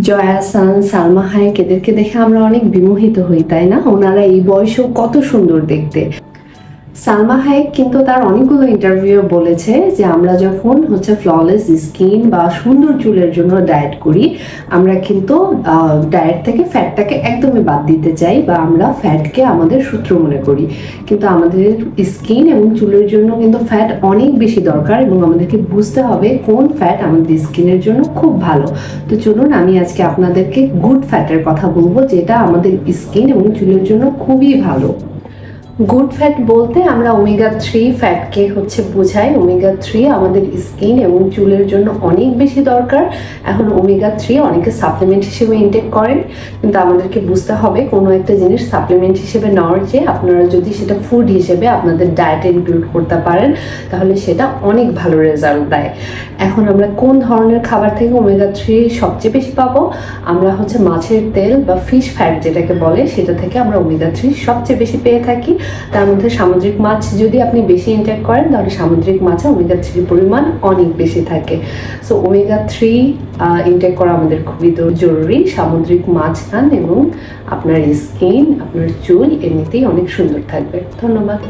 Jaya Ahsan, Salma Hayek এদেরকে দেখে আমরা অনেক বিমোহিত হই, তাই না? ওনারা এই বয়সেও কত সুন্দর দেখতে। সালমা হায়েক কিন্তু তার অনেকগুলো ইন্টারভিউ বলেছে যে আমরা যখন ফ্ললেস স্কিন বা সুন্দর চুলের জন্য ডায়েট করি, আমরা কিন্তু ডায়েট থেকে ফ্যাটটাকে একদমই বাদ দিতে চাই বা আমরা ফ্যাটকে আমাদের সূত্র মনে করি, কিন্তু আমাদের স্কিন এবং চুলের জন্য কিন্তু ফ্যাট অনেক বেশি দরকার এবং আমাদেরকে বুঝতে হবে কোন ফ্যাট আমাদের স্কিনের জন্য খুব ভালো। তো চলুন আমি আজকে আপনাদেরকে গুড ফ্যাটের কথা বলবো, যেটা আমাদের স্কিন এবং চুলের জন্য খুবই ভালো। গুড ফ্যাট বলতে আমরা ওমেগা-3 ফ্যাটকে বোঝাই। ওমেগা-3 আমাদের স্কিন এবং চুলের জন্য অনেক বেশি দরকার। এখন ওমেগা-3 অনেকে সাপ্লিমেন্ট হিসেবে ইনটেক করেন, কিন্তু আমাদেরকে বুঝতে হবে কোনো একটা জিনিস সাপ্লিমেন্ট হিসেবে নেওয়ার চেয়ে আপনারা যদি সেটা ফুড হিসেবে আপনাদের ডায়েটে ইনক্লুড করতে পারেন, তাহলে সেটা অনেক ভালো রেজাল্ট দেয়। এখন আমরা কোন ধরনের খাবার থেকে ওমেগা-3 সবচেয়ে বেশি পাবো? আমরা মাছের তেল বা ফিশ ফ্যাট যেটাকে বলে, সেটা থেকে আমরা ওমেগা-3 সবচেয়ে বেশি পেয়ে থাকি। তার মধ্যে সামুদ্রিক মাছ যদি আপনি বেশি ইনটেক করেন, তাহলে সামুদ্রিক মাছে ওমেগা-3 পরিমাণ অনেক বেশি থাকে। সো ওমেগা-3 ইনটেক করা আমাদের খুবই জরুরি। সামুদ্রিক মাছ খান এবং আপনার স্কিন, আপনার চুল এমনিতেই অনেক সুন্দর থাকবে। ধন্যবাদ।